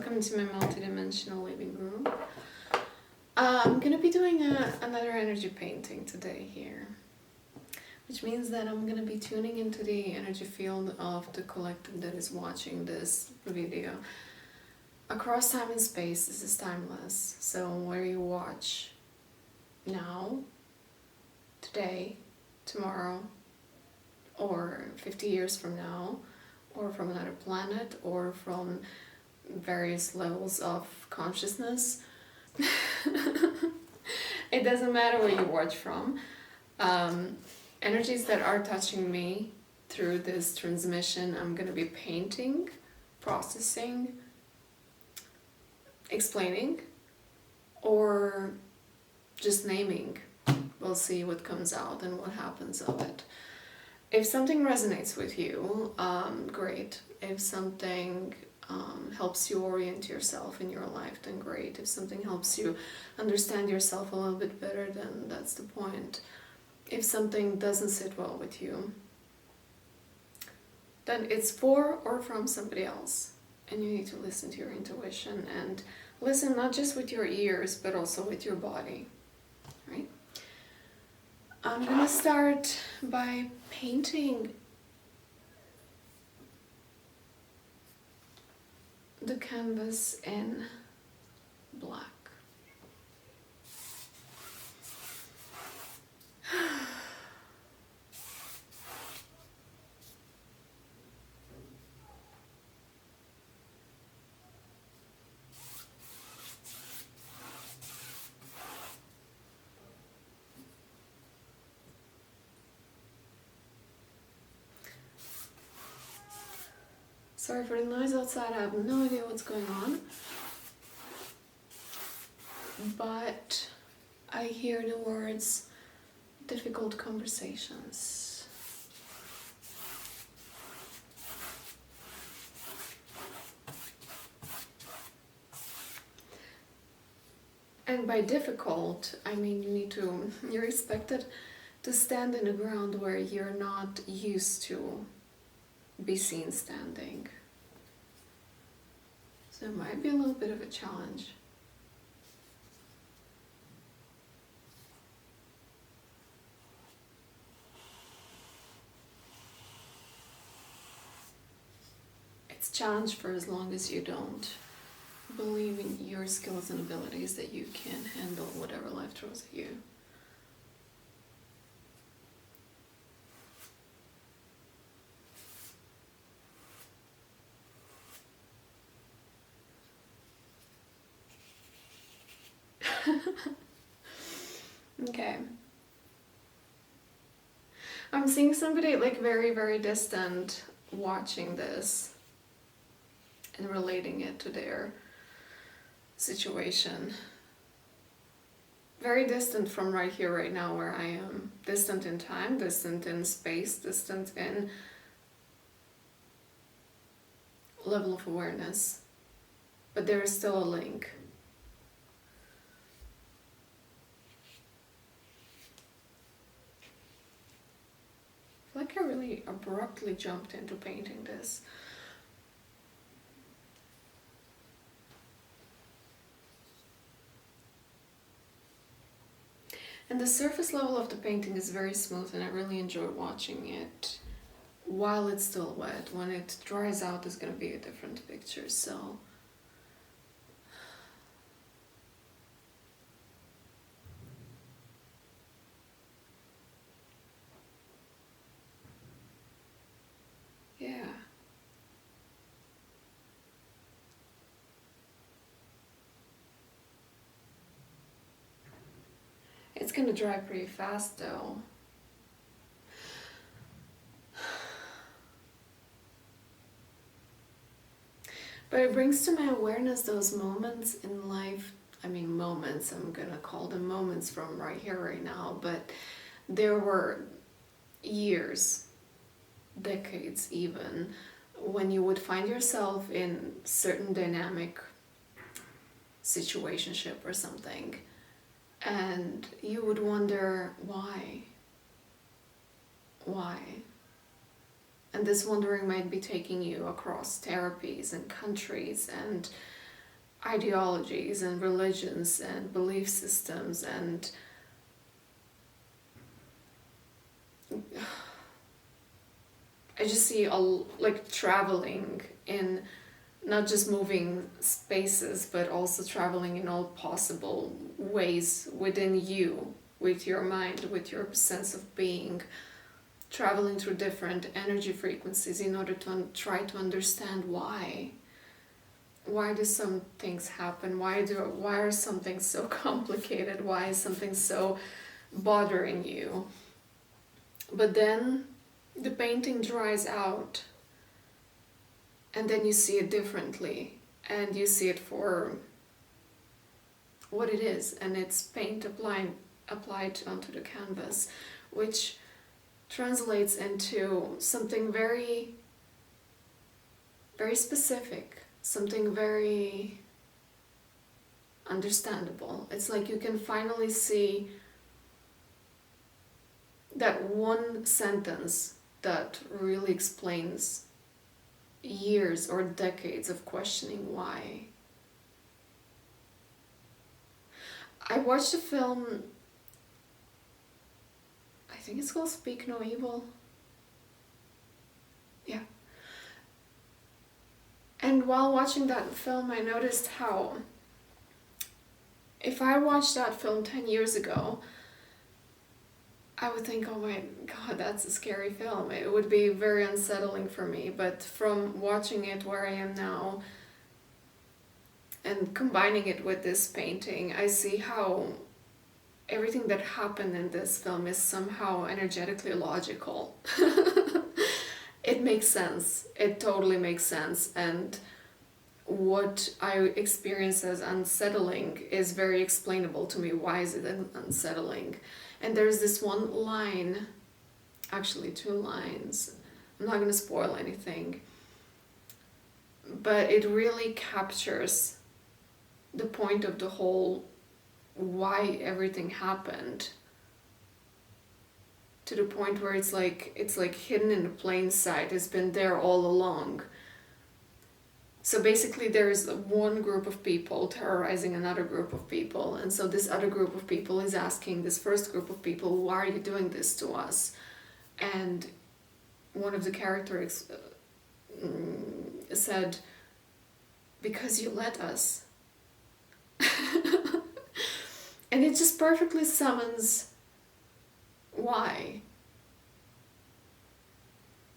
welcome to my multidimensional living room. I'm gonna be doing another energy painting today here, which means that I'm gonna be tuning into the energy field of the collective that is watching this video. Across time and space, this is timeless, so where you watch now, today, tomorrow, or 50 years from now, or from another planet, or from various levels of consciousness. It doesn't matter where you watch from. Energies that are touching me through this transmission, I'm going to be painting, processing, explaining, or just naming. We'll see what comes out and what happens of it. If something resonates with you, great. If something helps you orient yourself in your life, then great. If something helps you understand yourself a little bit better, then that's the point. If something doesn't sit well with you, then it's for or from somebody else. And you need to listen to your intuition and listen not just with your ears, but also with your body, right? I'm gonna start by painting the canvas in black. Sorry for the noise outside, I have no idea what's going on. But I hear the words difficult conversations. And by difficult, I mean you're expected to stand in the ground where you're not used to be seen standing. So it might be a little bit of a challenge. It's a challenge for as long as you don't believe in your skills and abilities that you can handle whatever life throws at you. Okay. I'm seeing somebody like very, very distant watching this and relating it to their situation. Very distant from right here, right now, where I am. Distant in time, distant in space, distant in level of awareness. But there is still a link. Like I really abruptly jumped into painting this. And the surface level of the painting is very smooth, and I really enjoy watching it while it's still wet. When it dries out, it's going to be a different picture, so yeah. It's gonna dry pretty fast though. But it brings to my awareness those moments in life. I mean, moments, I'm gonna call them moments from right here, right now, but there were years, decades even, when you would find yourself in certain dynamic situationship or something, and you would wonder why. And this wondering might be taking you across therapies and countries and ideologies and religions and belief systems, and I just see like traveling in not just moving spaces, but also traveling in all possible ways within you, with your mind, with your sense of being, traveling through different energy frequencies in order to try to understand why. Why do some things happen? Why are some things so complicated? Why is something so bothering you? But then the painting dries out, and then you see it differently, and you see it for what it is, and it's paint applied onto the canvas, which translates into something very, very specific, something very understandable. It's like you can finally see that one sentence that really explains years or decades of questioning why. I watched a film, I think it's called Speak No Evil. Yeah. And while watching that film, I noticed how if I watched that film 10 years ago, I would think, oh my god, that's a scary film. It would be very unsettling for me. But from watching it where I am now and combining it with this painting, I see how everything that happened in this film is somehow energetically logical. It makes sense. It totally makes sense. And what I experience as unsettling is very explainable to me. Why is it unsettling? And there's this one line, actually 2 lines, I'm not going to spoil anything, but it really captures the point of the whole why everything happened, to the point where it's like hidden in the plain sight. It's been there all along. So basically there's one group of people terrorizing another group of people, and so this other group of people is asking this first group of people, why are you doing this to us? And one of the characters said, because you let us. And it just perfectly summons why.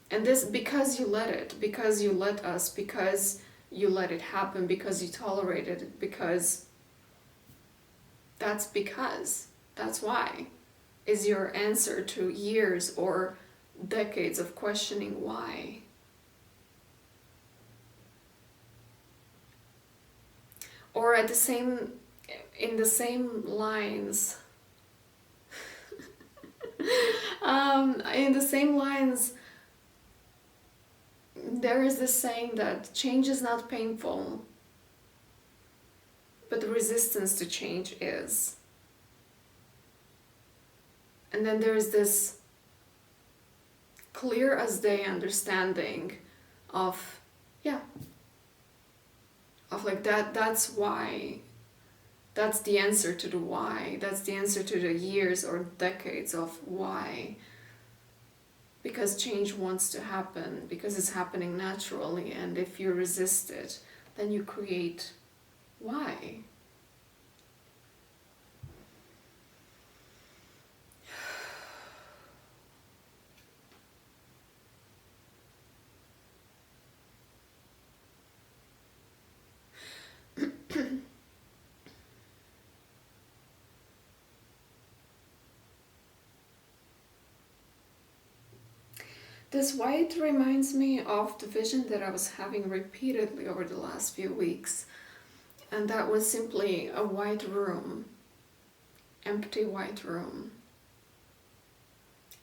And this, because you let it, because you let us, because you let it happen, because you tolerated it, because that's why, is your answer to years or decades of questioning why. Or in the same lines, there is this saying that change is not painful, but the resistance to change is. And then there is this clear as day understanding of, like that's why, that's the answer to the why, that's the answer to the years or decades of why. Because change wants to happen, because it's happening naturally, and if you resist it, then you create why. This white reminds me of the vision that I was having repeatedly over the last few weeks, and that was simply a white room, empty white room.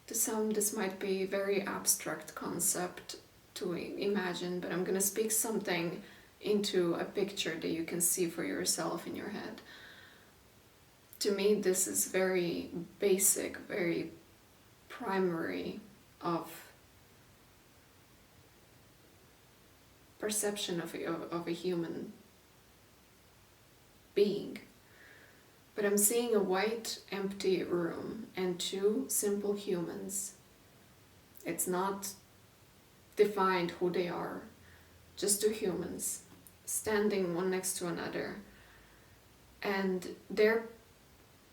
To some this might be a very abstract concept to imagine, but I'm going to speak something into a picture that you can see for yourself in your head. To me this is very basic, very primary of perception of a human being. But I'm seeing a white, empty room and two simple humans. It's not defined who they are, just two humans standing one next to another. And their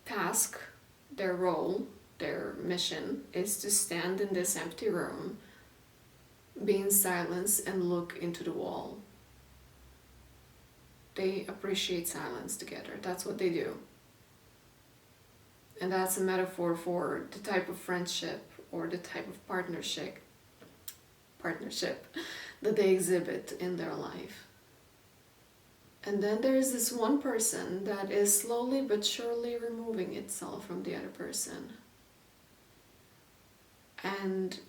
task, their role, their mission is to stand in this empty room, be in silence and look into the wall. They appreciate silence together. That's what they do. And that's a metaphor for the type of friendship or the type of partnership that they exhibit in their life. And then there is this one person that is slowly but surely removing itself from the other person. And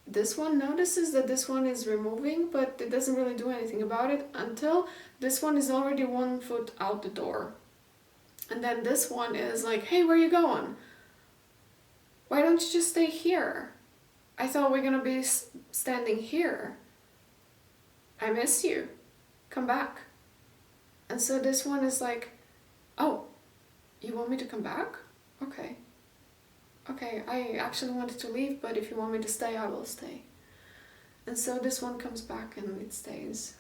this one notices that this one is removing, but it doesn't really do anything about it until this one is already 1 foot out the door. And then this one is like, hey, where are you going? Why don't you just stay here? I thought we're gonna be standing here. I miss you. Come back. And so this one is like, oh, you want me to come back? Okay. Okay, I actually wanted to leave, but if you want me to stay, I will stay. And so this one comes back and it stays.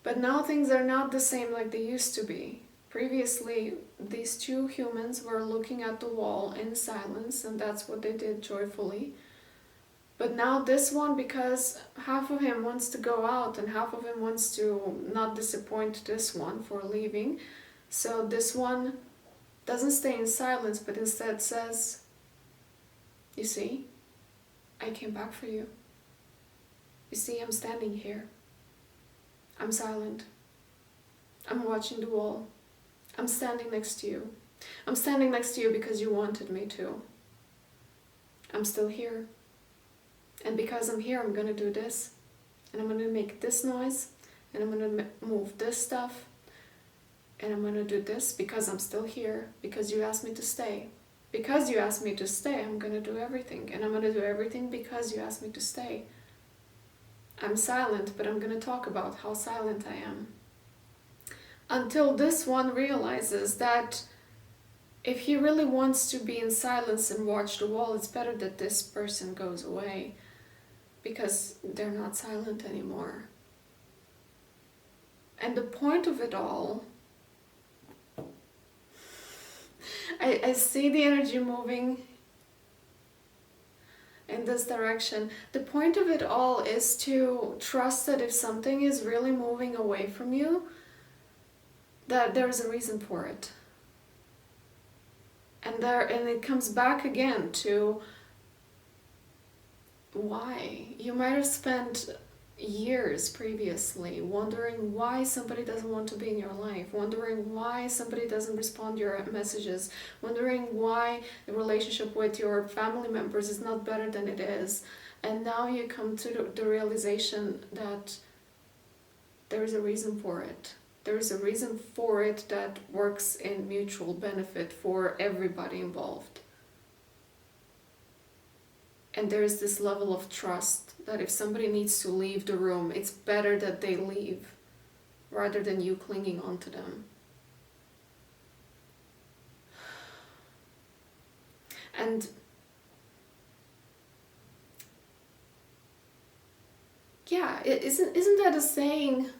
But now things are not the same like they used to be. Previously, these two humans were looking at the wall in silence, and that's what they did joyfully. But now this one, because half of him wants to go out and half of him wants to not disappoint this one for leaving, so this one doesn't stay in silence, but instead says, you see, I came back for you. You see, I'm standing here. I'm silent. I'm watching the wall. I'm standing next to you. I'm standing next to you because you wanted me to. I'm still here. And because I'm here, I'm gonna do this. And I'm gonna make this noise. And I'm gonna move this stuff. And I'm gonna do this because I'm still here. Because you asked me to stay. Because you asked me to stay, I'm gonna do everything. And I'm gonna do everything because you asked me to stay. I'm silent, but I'm gonna talk about how silent I am. Until this one realizes that if he really wants to be in silence and watch the wall, it's better that this person goes away, because they're not silent anymore. And the point of it all, I see the energy moving in this direction. The point of it all is to trust that if something is really moving away from you, that there's a reason for it. And it comes back again to why. You might have spent years previously wondering why somebody doesn't want to be in your life, wondering why somebody doesn't respond to your messages, wondering why the relationship with your family members is not better than it is. And now you come to the realization that there is a reason for it. There is a reason for it that works in mutual benefit for everybody involved. And there is this level of trust that if somebody needs to leave the room, it's better that they leave rather than you clinging on to them. And yeah, isn't that a saying?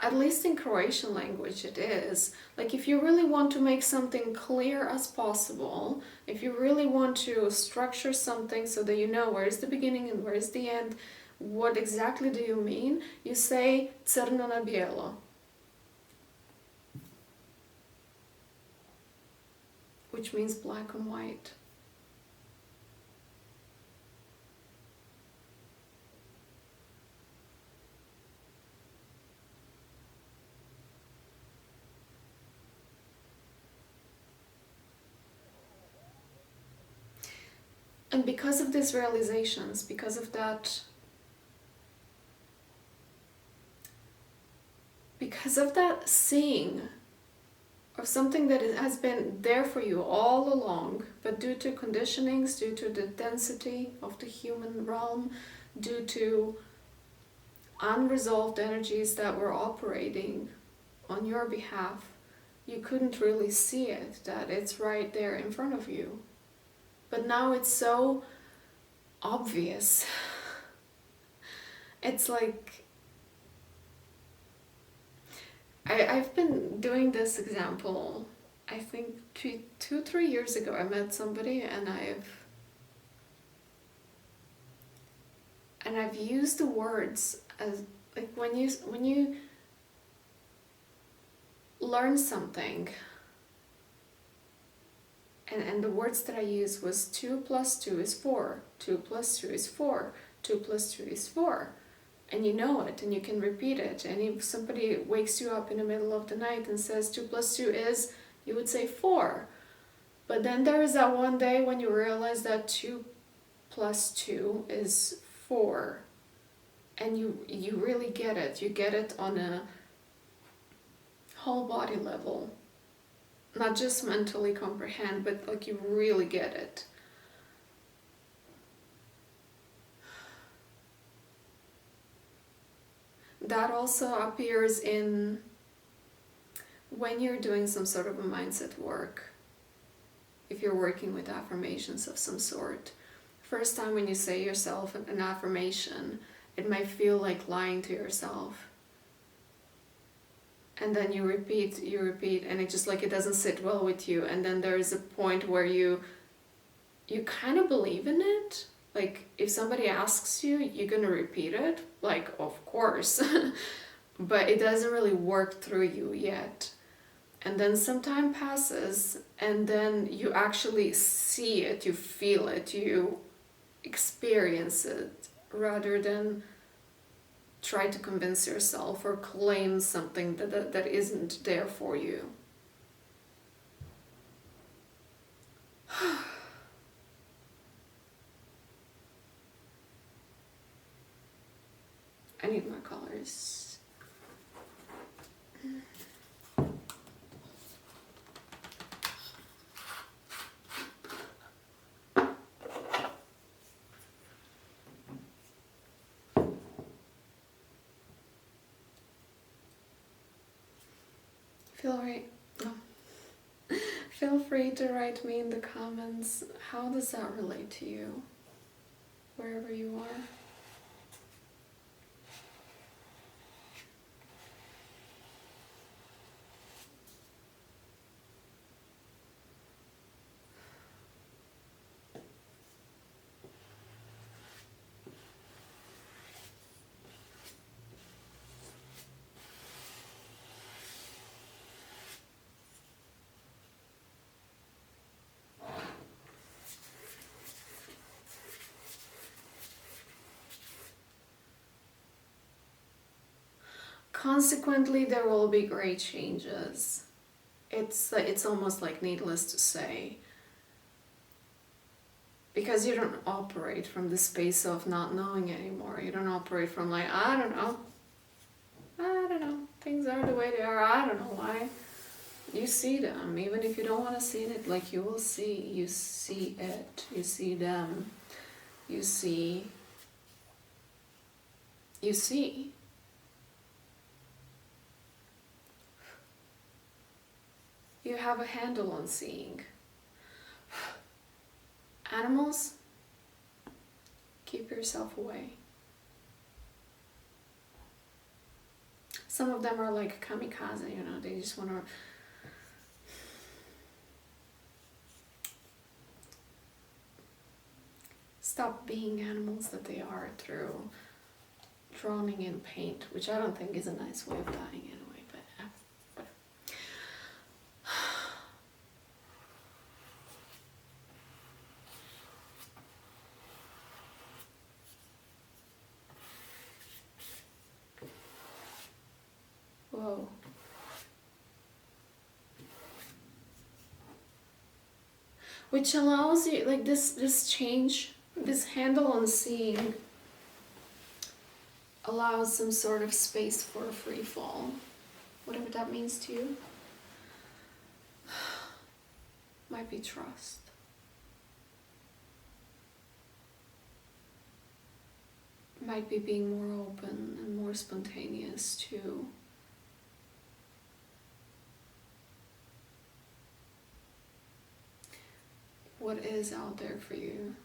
At least in Croatian language it is. Like, if you really want to make something clear as possible, if you really want to structure something so that you know where is the beginning and where is the end, what exactly do you mean? You say crno na bijelo. Which means black and white. And because of these realizations, because of that seeing of something that has been there for you all along, but due to conditionings, due to the density of the human realm, due to unresolved energies that were operating on your behalf, you couldn't really see it, that it's right there in front of you. But now it's so obvious. It's like, I've been doing this example, I think 2-3 years ago. I met somebody and I've used the words as, like, when you learn something, and the words that I used was 2 + 2 is 4, 2 + 2 is 4, 2 + 2 is 4, and you know it and you can repeat it. And if somebody wakes you up in the middle of the night and says 2 + 2 is, you would say 4. But then there is that one day when you realize that 2 + 2 is 4, and you really get it. You get it on a whole body level, not just mentally comprehend, but like you really get it. That also appears in when you're doing some sort of a mindset work. If you're working with affirmations of some sort, first time when you say yourself an affirmation, it might feel like lying to yourself. And then you repeat, and it just like it doesn't sit well with you. And then there is a point where you kind of believe in it. Like if somebody asks you, you're gonna repeat it, like of course. But it doesn't really work through you yet. And then some time passes, and then you actually see it, you feel it, you experience it, rather than try to convince yourself or claim something that isn't there for you. I need more colors. Feel free to write me in the comments, how does that relate to you, wherever you are. Consequently, there will be great changes. It's almost like needless to say, because you don't operate from the space of not knowing anymore. You don't operate from like, I don't know, things are the way they are, I don't know why. You see them, even if you don't want to see it, like you will see, you see it, you see them, you see. You have a handle on seeing. Animals, keep yourself away. Some of them are like kamikaze, you know, they just want to stop being animals that they are through drowning in paint, which I don't think is a nice way of dying anyway. Whoa. Which allows you, like this change, this handle on seeing allows some sort of space for a free fall, whatever that means to you. Might be trust. might be being more open and more spontaneous to what is out there for you.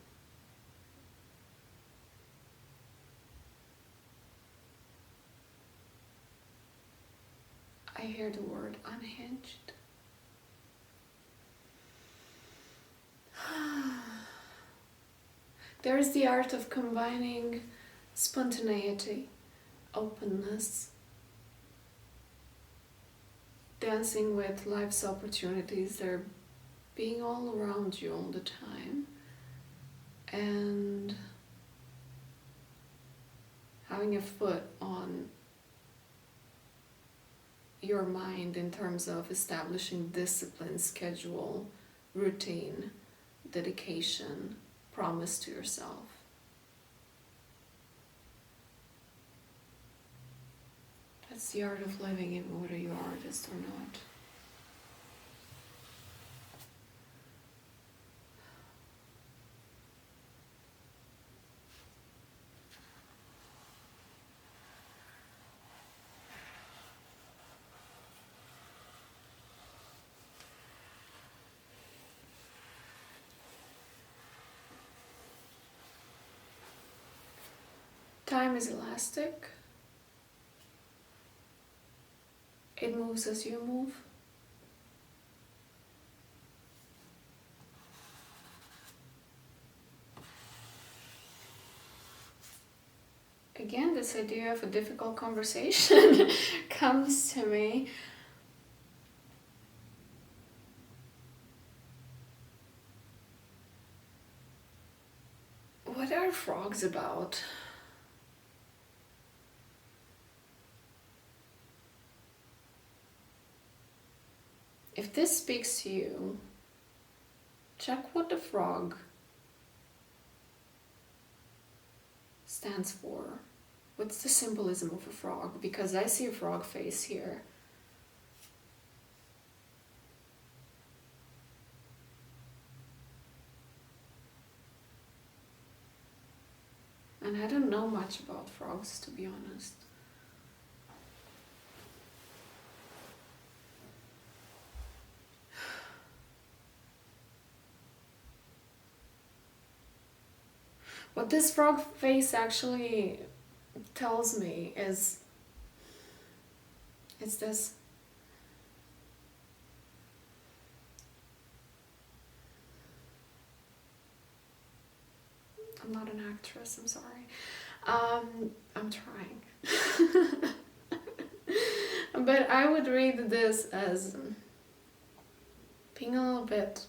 I hear the word unhinged. There is the art of combining spontaneity, openness, dancing with life's opportunities. They're being all around you all the time, and having a foot on your mind in terms of establishing discipline, schedule, routine, dedication, promise to yourself. That's the art of living in, whether you're an artist or not. Time is elastic. It moves as you move. Again, this idea of a difficult conversation comes to me. What are frogs about? If this speaks to you, check what the frog stands for. What's the symbolism of a frog? Because I see a frog face here. And I don't know much about frogs, to be honest. What this frog face actually tells me is, it's this. I'm not an actress, I'm sorry. I'm trying. But I would read this as being a little bit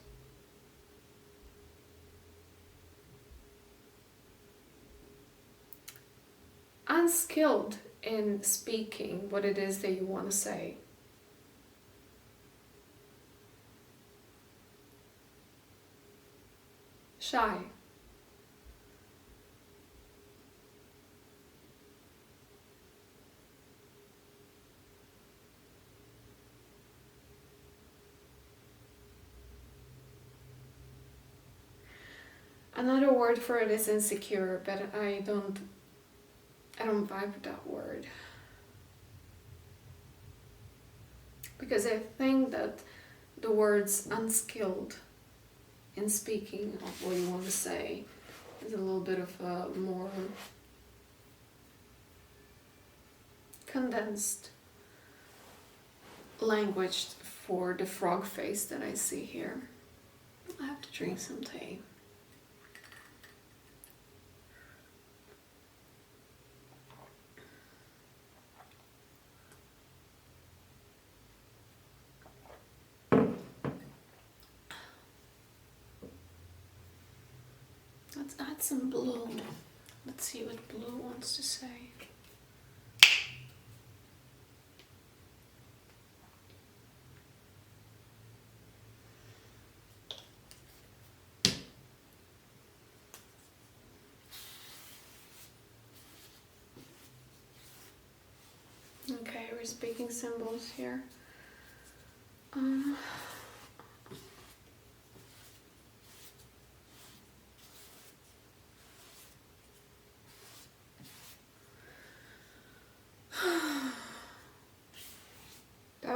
unskilled in speaking what it is that you want to say. Shy. Another word for it is insecure, but I don't vibe with that word. Because I think that the words unskilled in speaking of what you want to say is a little bit of a more condensed language for the frog face that I see here. I have to drink some tea. Let's add some blue. Let's see what blue wants to say. Okay, we're speaking symbols here.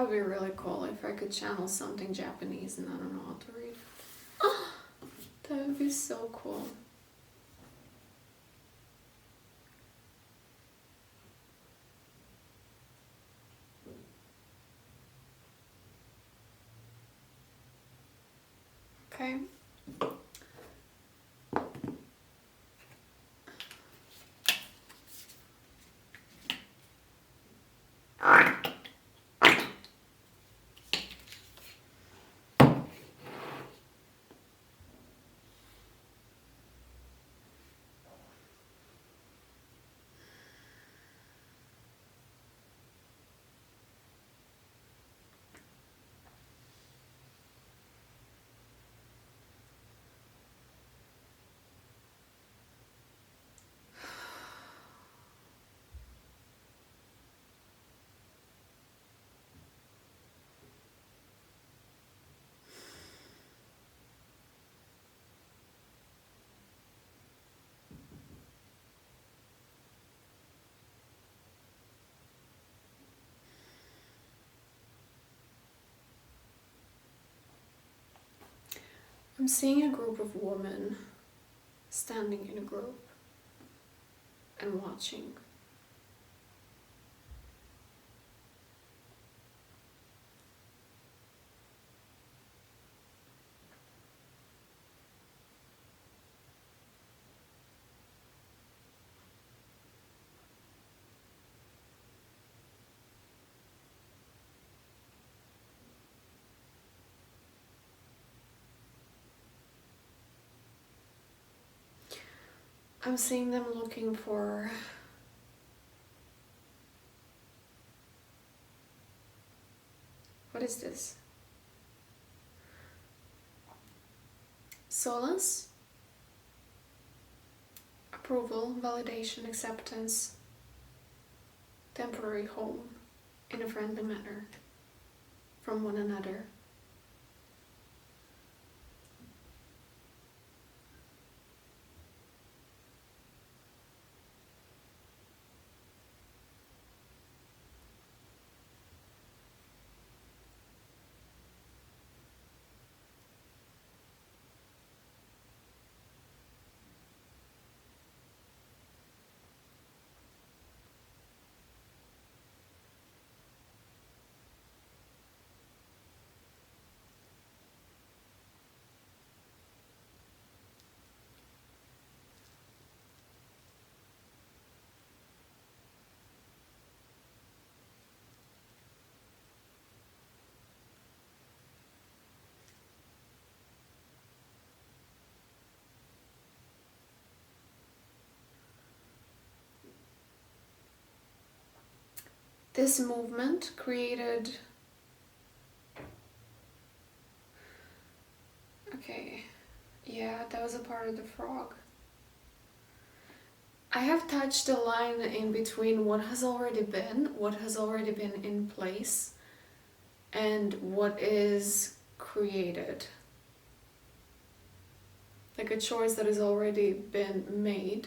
would be really cool if I could channel something Japanese and I don't know how to read. That would be so cool. Okay. I'm seeing a group of women standing in a group and watching. I'm seeing them looking for what is this? Solace, approval, validation, acceptance, temporary home in a friendly manner from one another. This movement created, okay, yeah, that was a part of the frog. I have touched the line in between what has already been in place, and what is created. Like a choice that has already been made.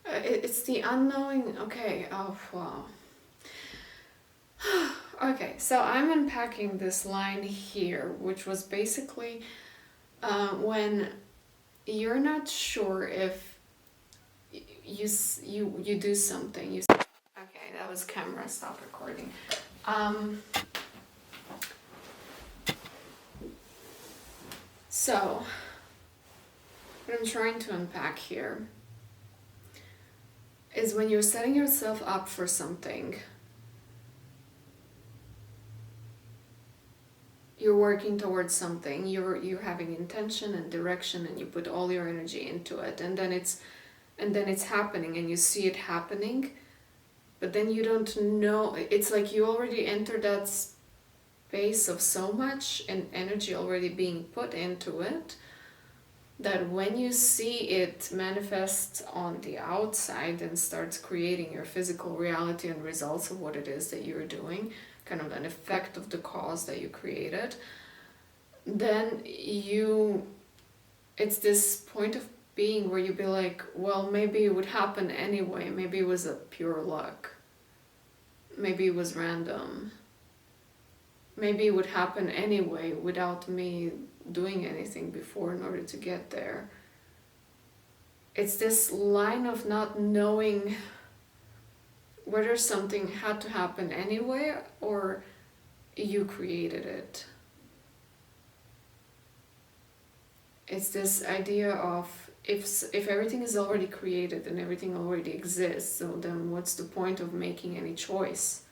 It's the unknowing, okay, oh wow. Okay, so I'm unpacking this line here, which was basically when you're not sure if you do something. Okay, that was camera, stop recording. So, what I'm trying to unpack here is when you're setting yourself up for something, you're working towards something, you're having intention and direction, and you put all your energy into it, and then it's happening, and you see it happening, but then you don't know. It's like you already entered that space of so much and energy already being put into it, that when you see it manifest on the outside and starts creating your physical reality and results of what it is that you're doing, kind of an effect of the cause that you created, then it's this point of being where you be like, well, maybe it would happen anyway, maybe it was a pure luck. maybe it was random. Maybe it would happen anyway without me doing anything before in order to get there. It's this line of not knowing whether something had to happen anyway or you created it. It's this idea of if everything is already created and everything already exists, so then what's the point of making any choice?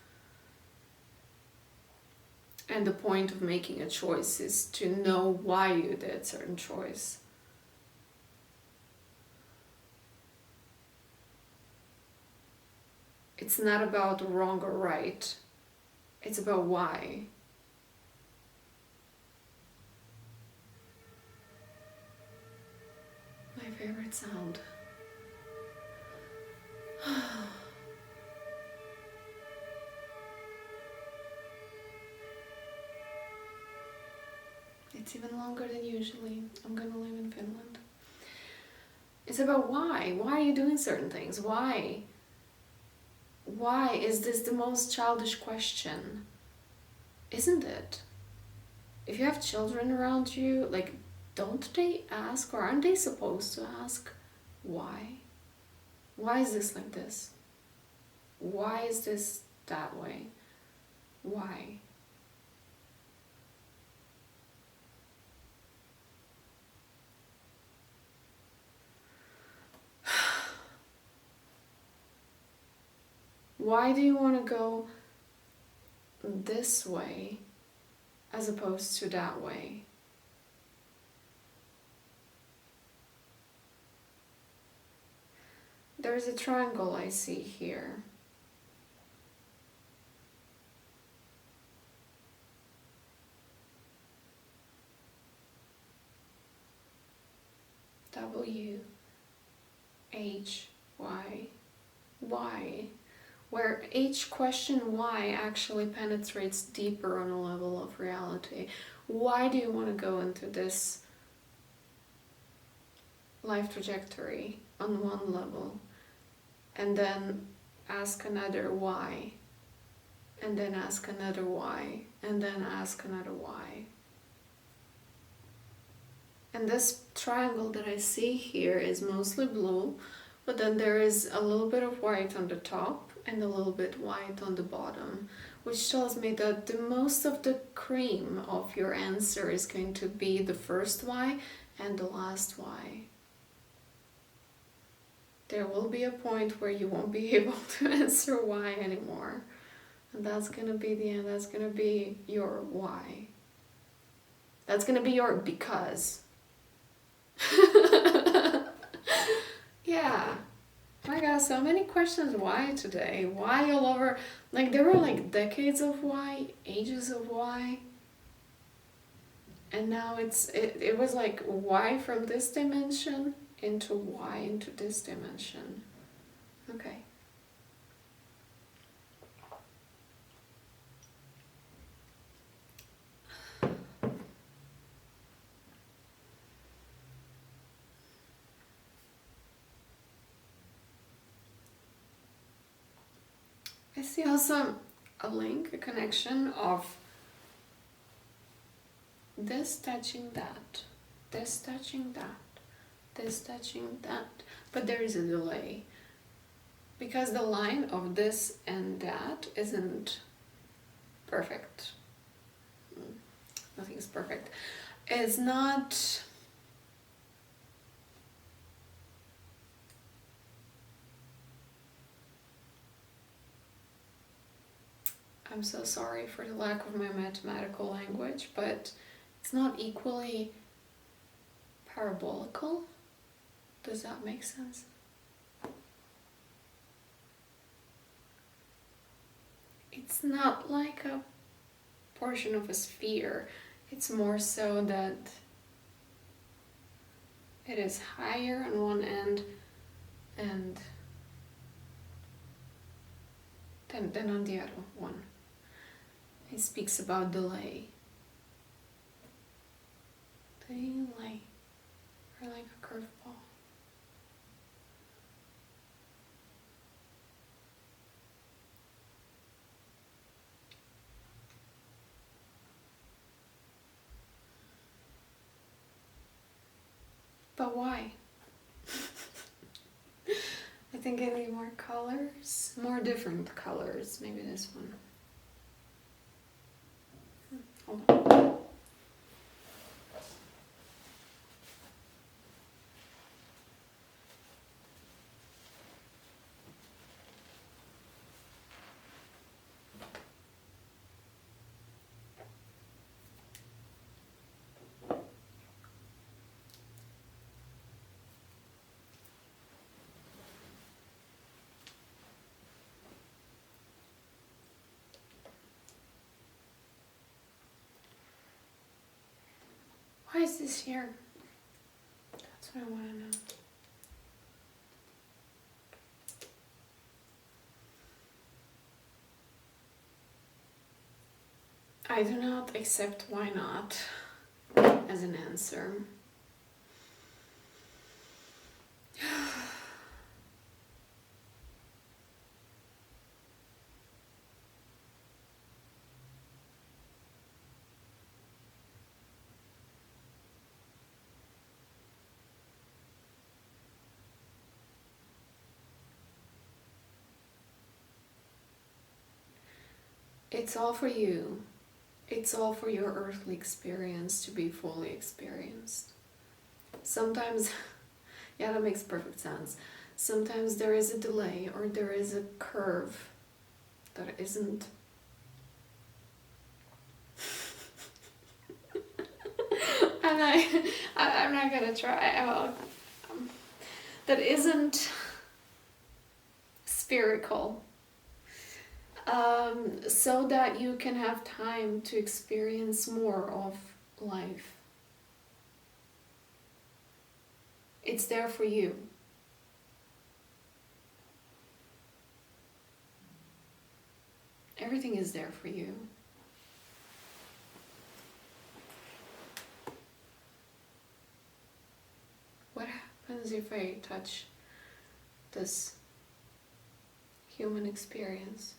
And the point of making a choice is to know why you did certain choice. It's not about wrong or right. It's about why. My favorite sound. It's even longer than usually. I'm gonna live in Finland. It's about why. Why are you doing certain things? Why? Why is this the most childish question? Isn't it? If you have children around you, like, don't they ask, or aren't they supposed to ask, why? Why is this like this? Why is this that way? Why? Why do you want to go this way as opposed to that way? There's a triangle I see here. 𝐬𝐻𝐵𝐻𝐵𝐺, where each question why actually penetrates deeper on a level of reality. Why do you want to go into this life trajectory on one level, and then ask another why, and then ask another why, and then ask another why? And this triangle that I see here is mostly blue, but then there is a little bit of white on the top and a little bit white on the bottom, which tells me that the most of the cream of your answer is going to be the first why and the last why. There will be a point where you won't be able to answer why anymore, and that's going to be the end. That's going to be your why. That's going to be your because. Yeah. I got so many questions why today. Why all over. Like, there were like decades of why, ages of why. And now it was like why from this dimension into why into this dimension. Okay. I see also a link, a connection of this touching that, this touching that, this touching that, but there is a delay because the line of this and that isn't perfect. Nothing is perfect. It's not. I'm so sorry for the lack of my mathematical language, but it's not equally parabolical. Does that make sense? It's not like a portion of a sphere. It's more so that it is higher on one end and than on the other one. It speaks about delay. Delay. Or like a curveball. But why? I think I need more colors, more different colors. Maybe this one. Hold on. Why is this here? That's what I want to know. I do not accept why not as an answer. It's all for you. It's all for your earthly experience to be fully experienced. Sometimes, yeah, that makes perfect sense. Sometimes there is a delay or there is a curve that isn't I'm not gonna try. That isn't spherical. So that you can have time to experience more of life. It's there for you. Everything is there for you. What happens if I touch this human experience?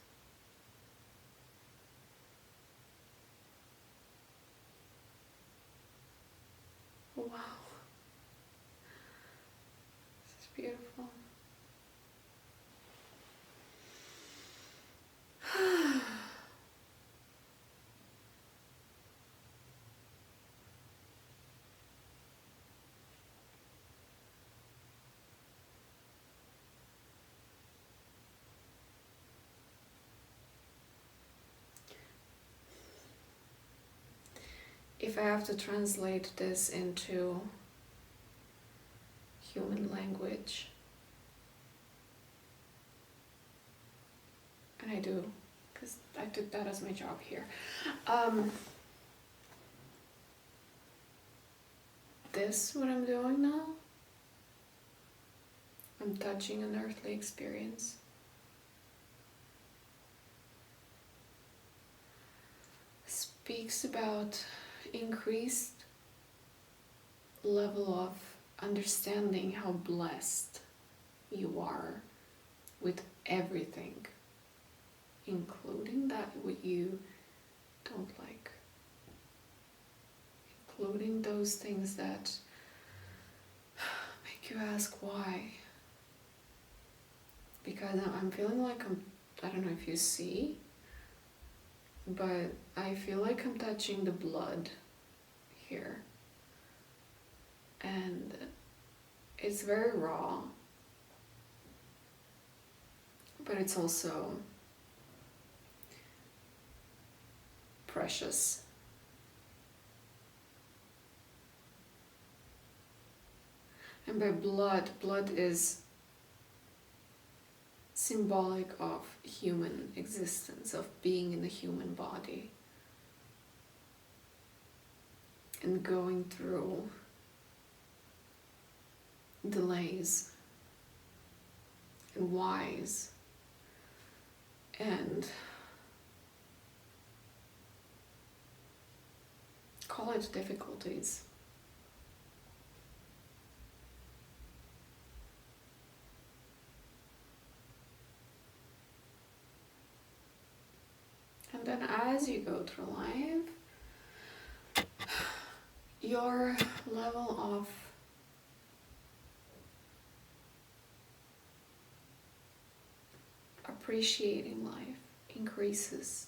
Wow. This is beautiful. If I have to translate this into human language, and I do, because I took that as my job here. This, what I'm doing now, I'm touching an earthly experience. Speaks about increased level of understanding how blessed you are with everything, including that what you don't like, including those things that make you ask why. Because I'm feeling like I don't know if you see, but I feel like I'm touching the blood here. And it's very raw, but it's also precious. And by blood is symbolic of human existence, of being in the human body and going through delays and whys and call it difficulties. And then as you go through life, your level of appreciating life increases.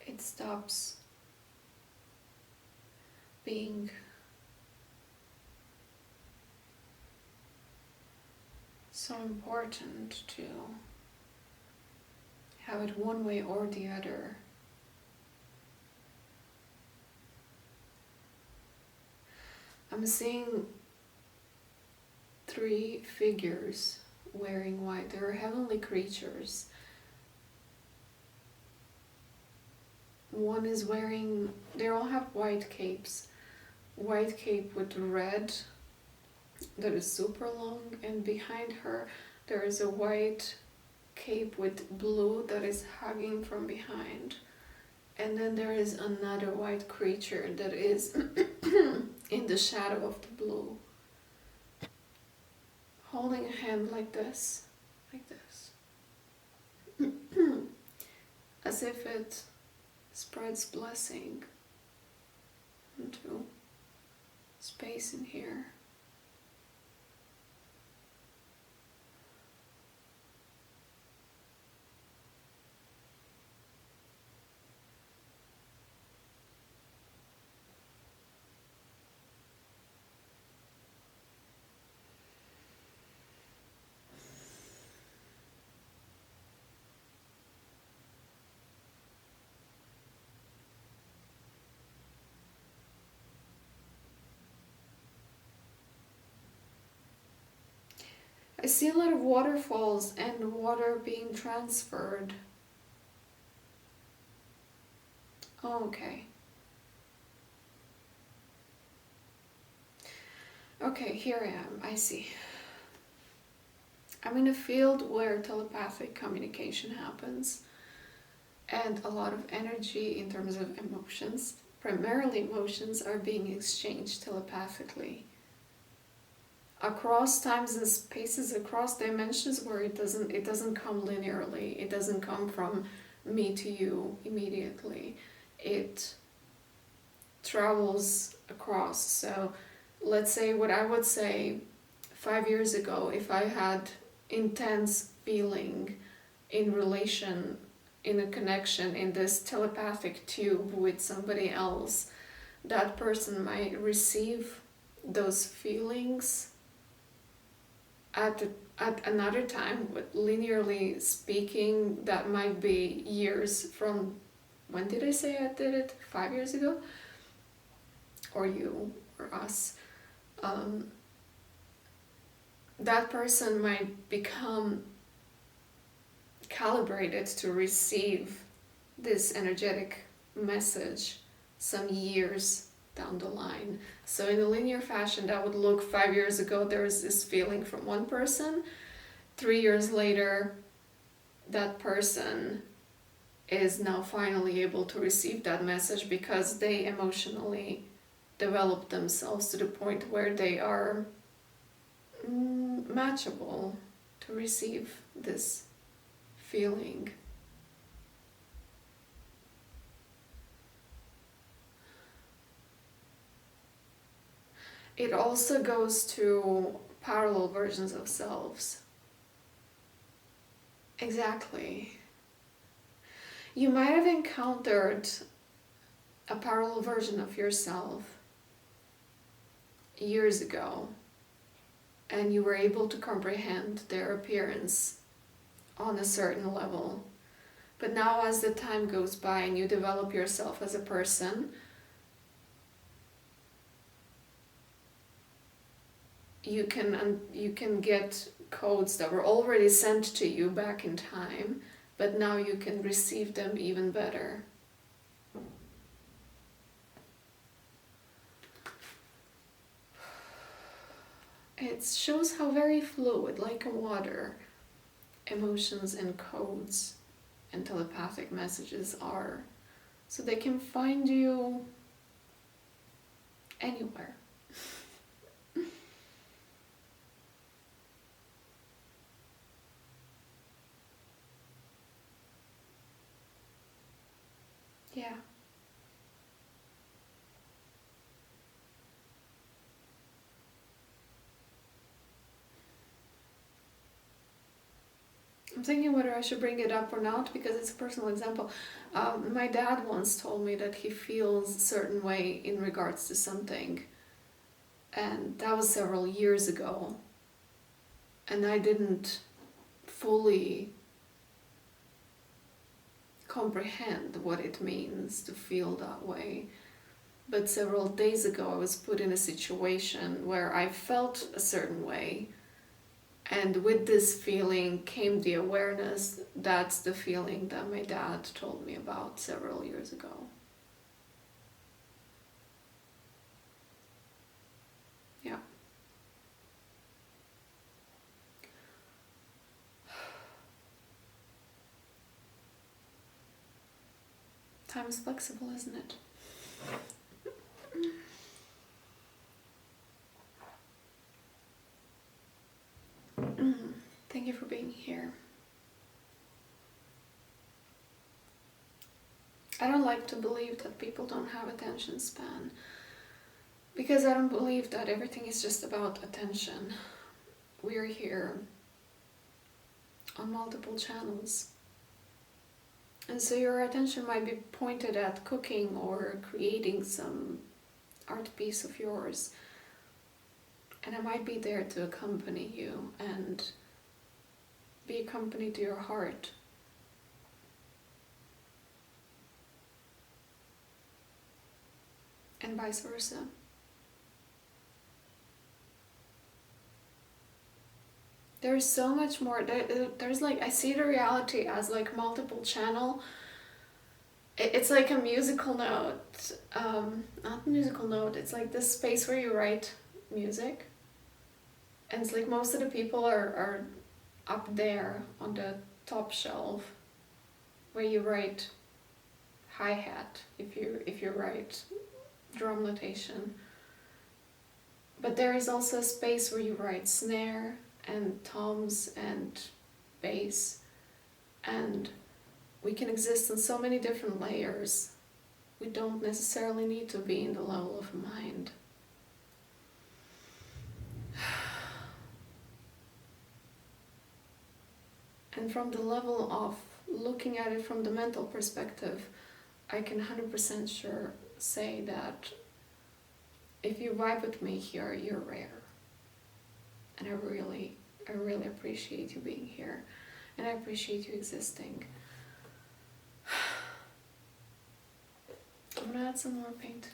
It stops being so important to have it one way or the other. I'm seeing 3 figures wearing white. They're heavenly creatures. One is wearing, they all have white capes. White cape with red that is super long, and behind her there is a white cape with blue that is hugging from behind. And then there is another white creature that is in the shadow of the blue, holding a hand like this, as if it spreads blessing into space in here. I see a lot of waterfalls and water being transferred. Oh, okay. Okay, here I am. I see. I'm in a field where telepathic communication happens, and a lot of energy in terms of emotions, primarily emotions, are being exchanged telepathically. Across times and spaces, across dimensions, where it doesn't come linearly. It doesn't come from me to you immediately. It travels across. So let's say what I would say 5 years ago, if I had intense feeling in relation, in a connection, in this telepathic tube with somebody else, that person might receive those feelings at another time. But linearly speaking, that might be years from, when did I say I did it? 5 years ago? Or you, or us. That person might become calibrated to receive this energetic message some years down the line. So in a linear fashion, that would look 5 years ago, there was this feeling from one person. 3 years later, that person is now finally able to receive that message because they emotionally developed themselves to the point where they are matchable to receive this feeling. It also goes to parallel versions of selves. Exactly. You might have encountered a parallel version of yourself years ago, and you were able to comprehend their appearance on a certain level. But now, as the time goes by and you develop yourself as a person, you can get codes that were already sent to you back in time, but now you can receive them even better. It shows how very fluid, like a water, emotions and codes and telepathic messages are. So they can find you anywhere. Yeah. I'm thinking whether I should bring it up or not because it's a personal example. My dad once told me that he feels a certain way in regards to something, and that was several years ago, and I didn't fully comprehend what it means to feel that way. But several days ago I was put in a situation where I felt a certain way, and with this feeling came the awareness that's the feeling that my dad told me about several years ago. Yeah. Time is flexible, isn't it? Thank you for being here. I don't like to believe that people don't have attention span, because I don't believe that everything is just about attention. We're here on multiple channels. And so your attention might be pointed at cooking or creating some art piece of yours. And I might be there to accompany you and be a company to your heart. And vice versa. There's so much more. There's like, I see the reality as like multiple channel. It's like a musical note. Not musical note, it's like this space where you write music. And it's like most of the people are up there on the top shelf where you write hi-hat if you write drum notation. But there is also a space where you write snare and toms and bass, and we can exist in so many different layers. We don't necessarily need to be in the level of mind. And from the level of looking at it from the mental perspective, I can 100% sure say that if you vibe with me here, you're rare. And I really appreciate you being here. And I appreciate you existing. I'm gonna add some more paint.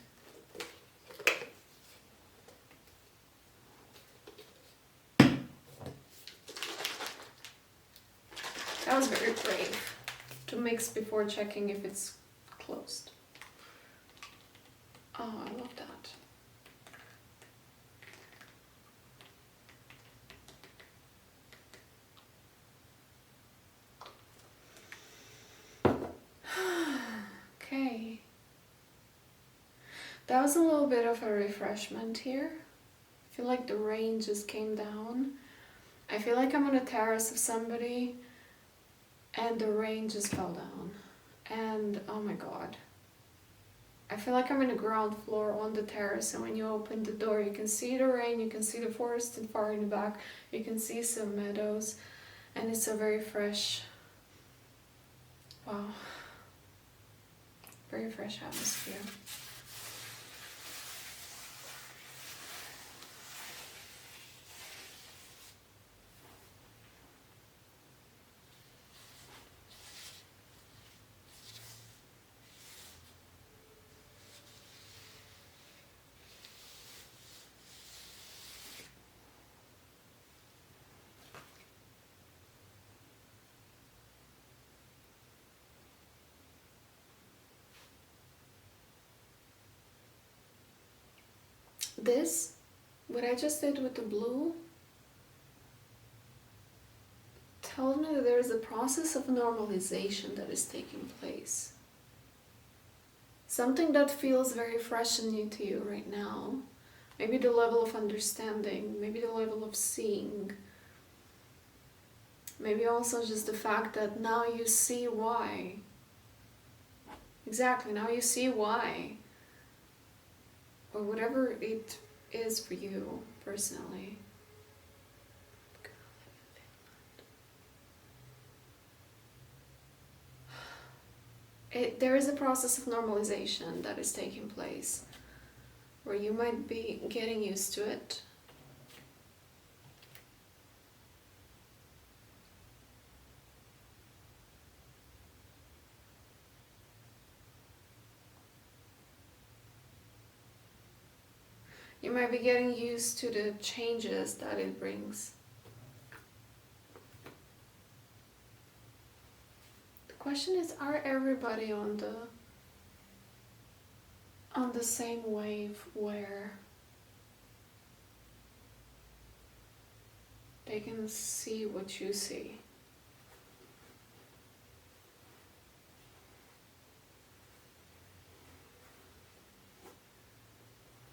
That was very brave to mix before checking if it's closed. Oh, I love that. Okay. That was a little bit of a refreshment here. I feel like the rain just came down. I feel like I'm on a terrace of somebody and the rain just fell down. And oh my god. I feel like I'm in the ground floor on the terrace, and when you open the door you can see the rain, you can see the forest and far in the back, you can see some meadows, and it's a very fresh, wow, very fresh atmosphere. This, what I just did with the blue, tells me that there is a process of normalization that is taking place. Something that feels very fresh and new to you right now. Maybe the level of understanding, maybe the level of seeing. Maybe also just the fact that now you see why. Exactly, now you see why. Or whatever it is for you personally. there is a process of normalization that is taking place, where you might be getting used to it. You might be getting used to the changes that it brings. The question is, are everybody on the same wave where they can see what you see?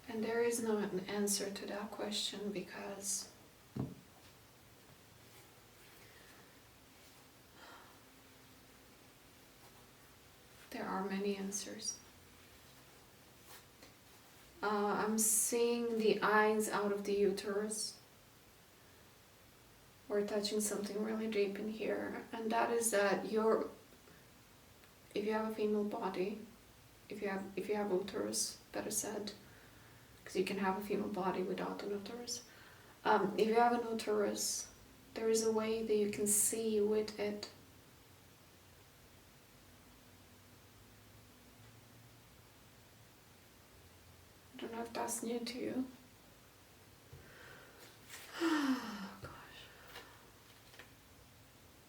And there is no answer to that question, because there are many answers. I'm seeing the eyes out of the uterus. We're touching something really deep in here, and that is that if you have a female body, if you have uterus, better said, because you can have a female body without an uterus. If you have an uterus, there is a way that you can see with it. I don't know if that's new to you. Oh gosh.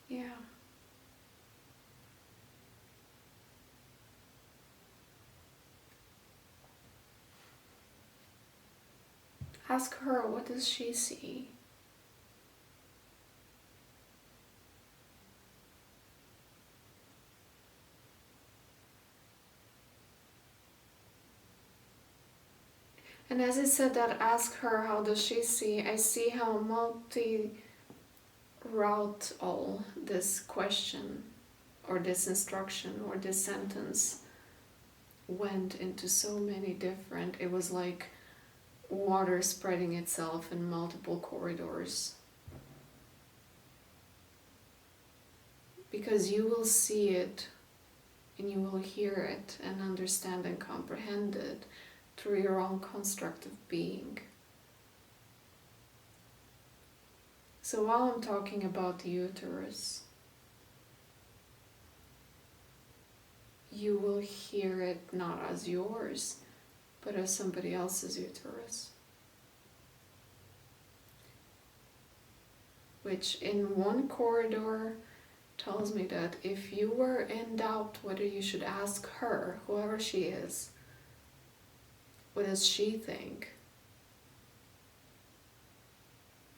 Yeah. Ask her, what does she see? And as I said that, ask her, how does she see? I see how multi-route all this question or this instruction or this sentence went into so many different, it was like water spreading itself in multiple corridors. Because you will see it and you will hear it and understand and comprehend it through your own construct of being. So while I'm talking about the uterus, you will hear it not as yours, but as somebody else's uterus. Which in one corridor tells me that if you were in doubt whether you should ask her, whoever she is, what does she think,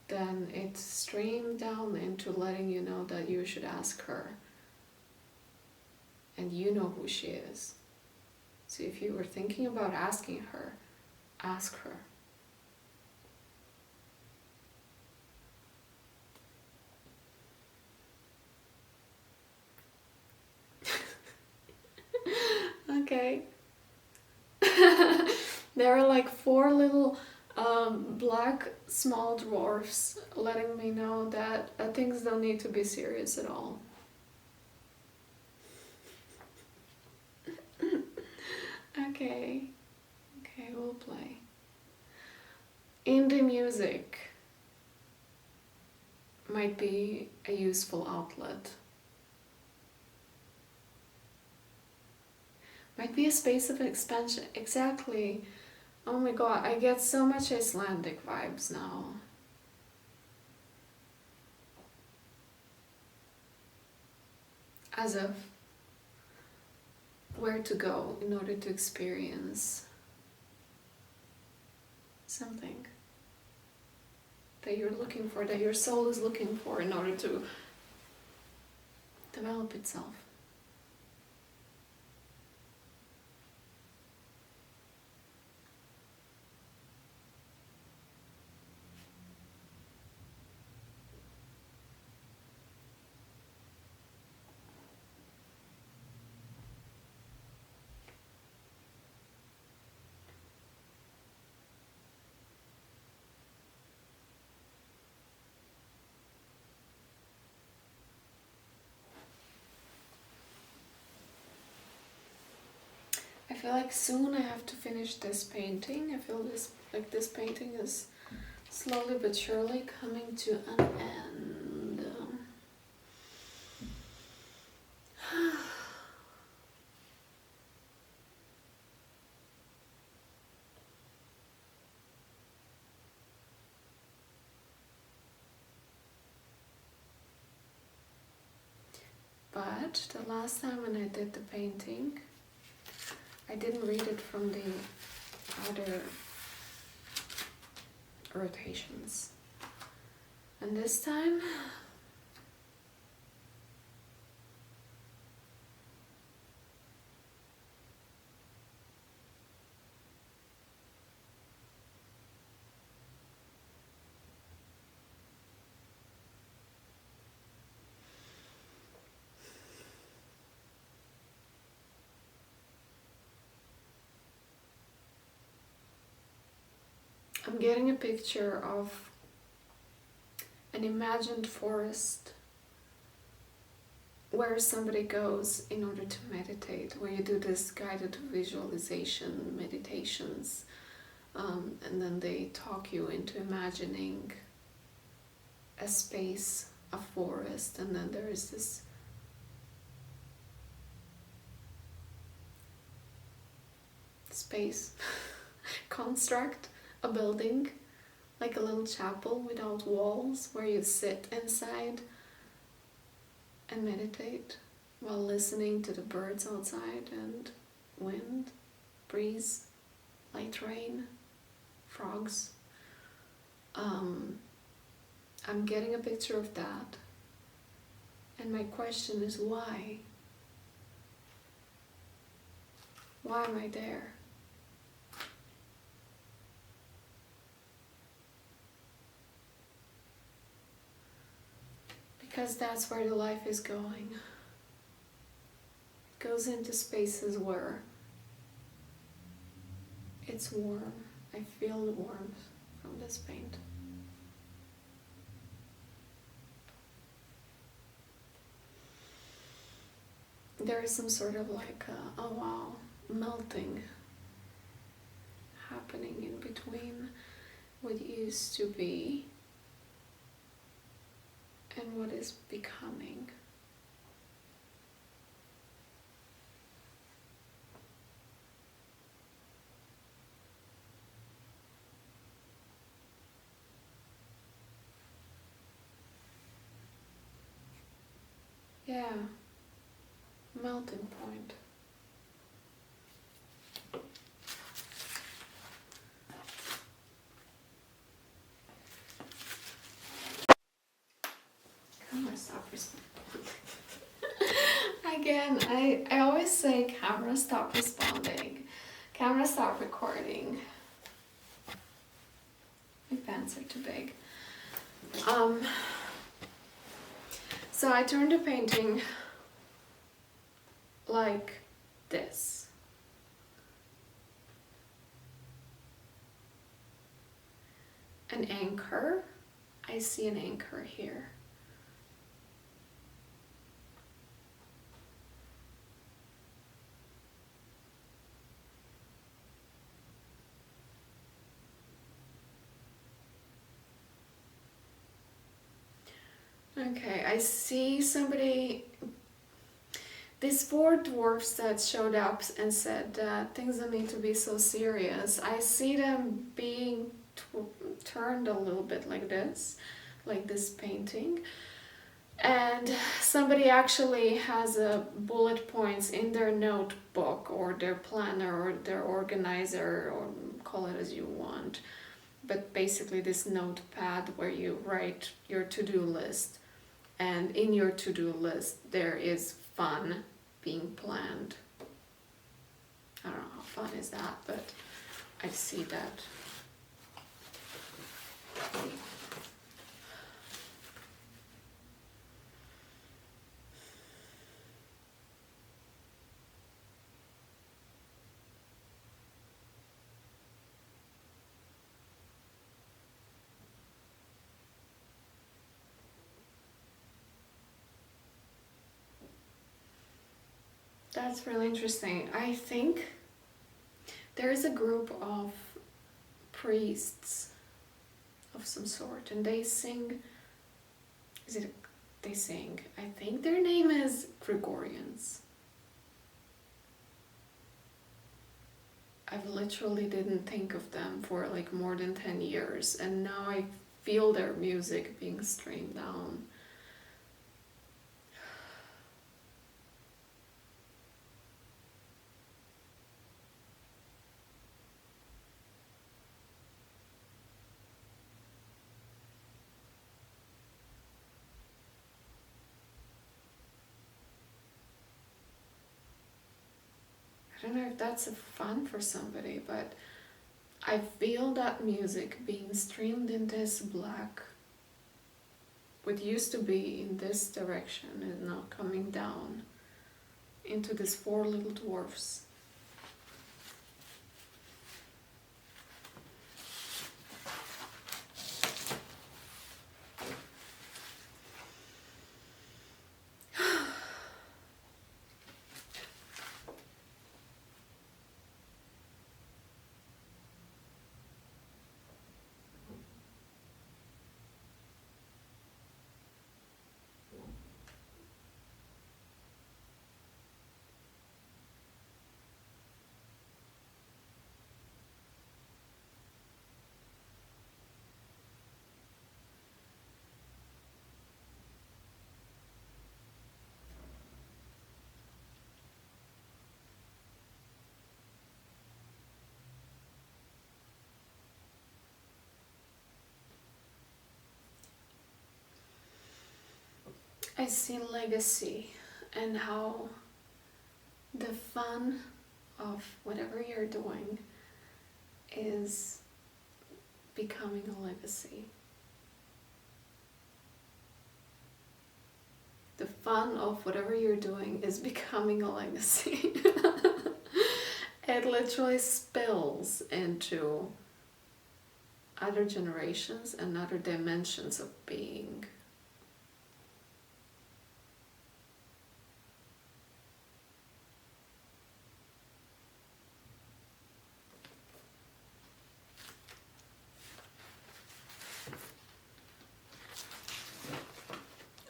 then it streamed down into letting you know that you should ask her. And you know who she is. So if you were thinking about asking her, ask her. Okay. There are like 4 little black small dwarfs letting me know that things don't need to be serious at all. Okay, we'll play. Indie music might be a useful outlet. Might be a space of expansion. Exactly. Oh my god, I get so much Icelandic vibes now. As of where to go in order to experience something that you're looking for, that your soul is looking for in order to develop itself. feel like soon I have to finish this painting. I feel this painting is slowly but surely coming to an end. But the last time when I did the painting, I didn't read it from the other rotations. And this time, I'm getting a picture of an imagined forest where somebody goes in order to meditate, where you do this guided visualization meditations, and then they talk you into imagining a space, a forest, and then there is this space construct, a building, like a little chapel without walls, where you sit inside and meditate while listening to the birds outside and wind, breeze, light rain, frogs. I'm getting a picture of that, and my question is why? Why am I there? Because that's where the life is going. It goes into spaces where it's warm. I feel the warmth from this paint. There is some sort of like a, oh wow, melting happening in between what used to be and what is becoming. Yeah, melting point. Camera stop responding. Again, I always say camera stop responding. Camera stop recording. My pants are too big. So I turned the painting like this. An anchor. I see an anchor here. Okay, I see somebody, these four dwarfs that showed up and said that things don't need to be so serious. I see them being turned a little bit like this painting. And somebody actually has bullet points in their notebook or their planner or their organizer, or call it as you want. But basically this notepad where you write your to-do list. And in your to-do list, there is fun being planned. I don't know how fun is that, but I see that. That's really interesting. I think There is a group of priests of some sort, and they sing. They sing? I think their name is Gregorians. I've literally didn't think of them for like more than 10 years, and now I feel their music being streamed down. I don't know if that's fun for somebody, but I feel that music being streamed in this black, what used to be in this direction, is now coming down into these 4 little dwarfs. I see legacy and how the fun of whatever you're doing is becoming a legacy. The fun of whatever you're doing is becoming a legacy. It literally spills into other generations and other dimensions of being.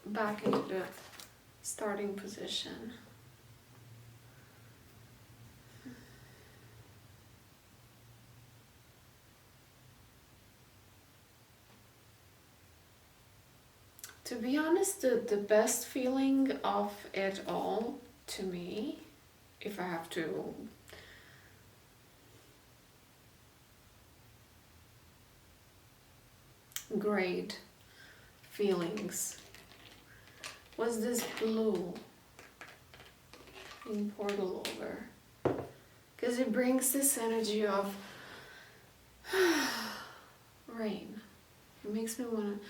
Back into the starting position. To be honest, the best feeling of it all to me, if I have to grade feelings, was this blue being poured all over. Because it brings this energy of rain. It makes me want to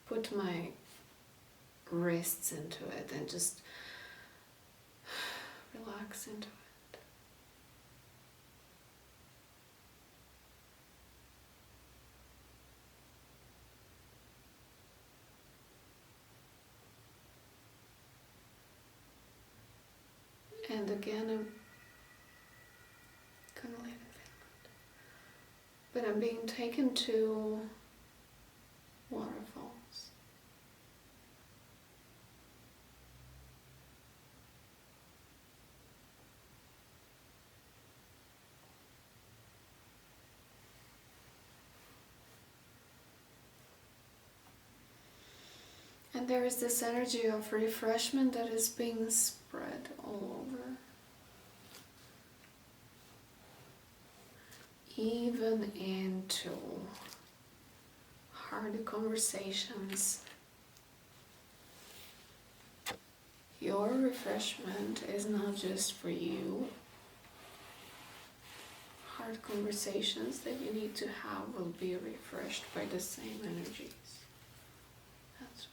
put my wrists into it and just relax into it. And again, I'm gonna live in Finland, but I'm being taken to waterfalls. And there is this energy of refreshment that is being spread all over. Even into hard conversations. Your refreshment is not just for you. Hard conversations that you need to have will be refreshed by the same energies. That's right.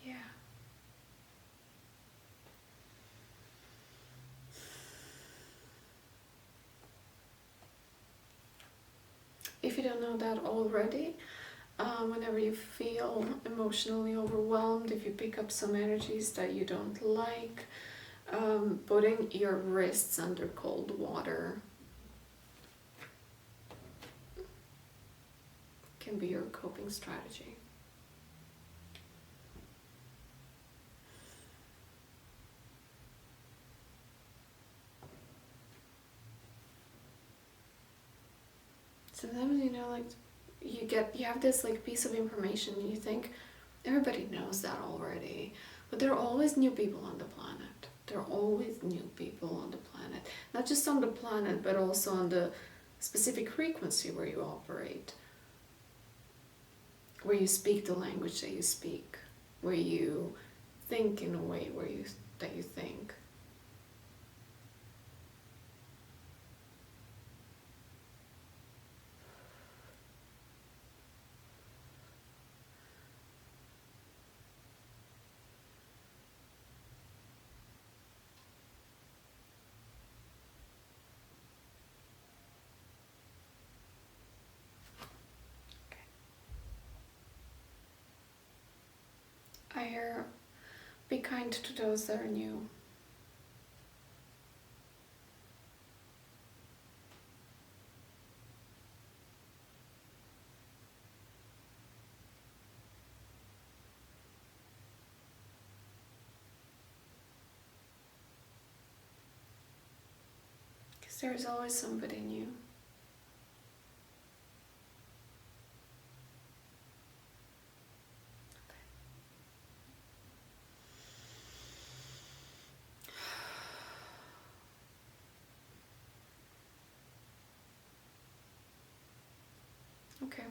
Yeah. If you don't know that already, Whenever you feel emotionally overwhelmed, if you pick up some energies that you don't like, putting your wrists under cold water can be your coping strategy. Sometimes, you know, like you have this like piece of information and you think everybody knows that already, but there are always new people on the planet. There are always new people on the planet, not just on the planet, but also on the specific frequency where you operate, where you speak the language that you speak, where you think in a way that you think. I hear, be kind to those that are new. Because there's always somebody new. Okay,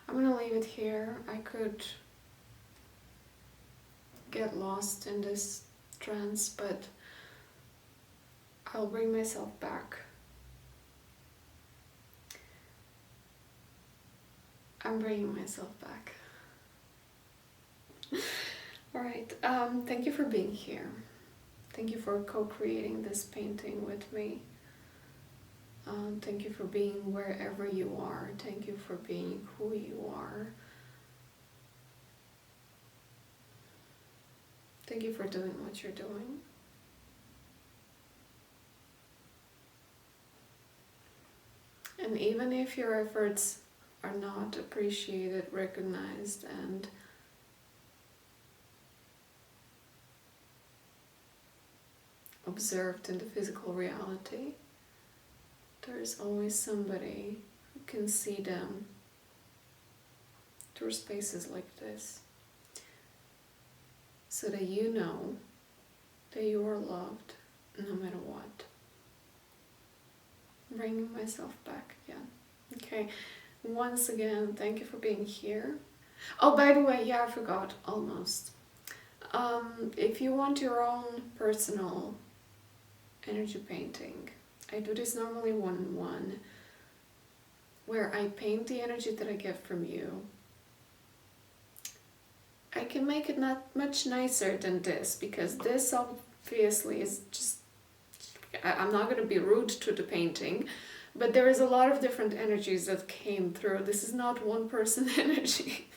I'm gonna leave it here. I could get lost in this trance, but I'll bring myself back. I'm bringing myself back. Alright, thank you for being here. Thank you for co-creating this painting with me. Thank you for being wherever you are. Thank you for being who you are. Thank you for doing what you're doing. And even if your efforts are not appreciated, recognized, and observed in the physical reality, there is always somebody who can see them through spaces like this, so that you know that you are loved no matter what. Bringing myself back again. Okay, once again, thank you for being here. Oh, by the way, yeah, I forgot, almost. If you want your own personal energy painting, I do this normally one-on-one, where I paint the energy that I get from you. I can make it not much nicer than this, because this obviously is just, I'm not going to be rude to the painting, but there is a lot of different energies that came through. This is not one person energy.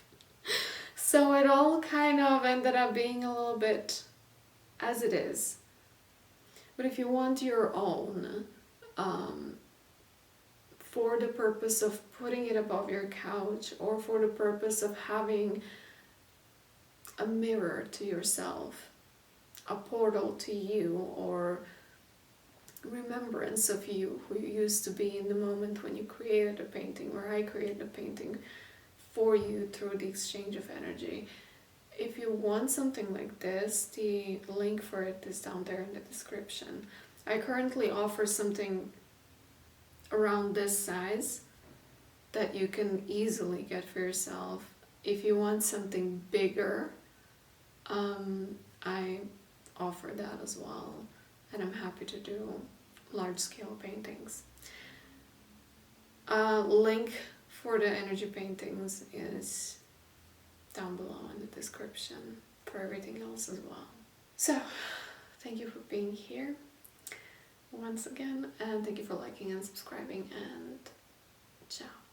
So it all kind of ended up being a little bit as it is. But if you want your own, for the purpose of putting it above your couch, or for the purpose of having a mirror to yourself, a portal to you, or remembrance of you, who you used to be in the moment when you created a painting, or I created a painting for you through the exchange of energy. If you want something like this, the link for it is down there in the description. I currently offer something around this size that you can easily get for yourself. If you want something bigger, I offer that as well, and I'm happy to do large-scale paintings. Link for the energy paintings is down below in the description for everything else as well. So, thank you for being here once again, and thank you for liking and subscribing, and ciao.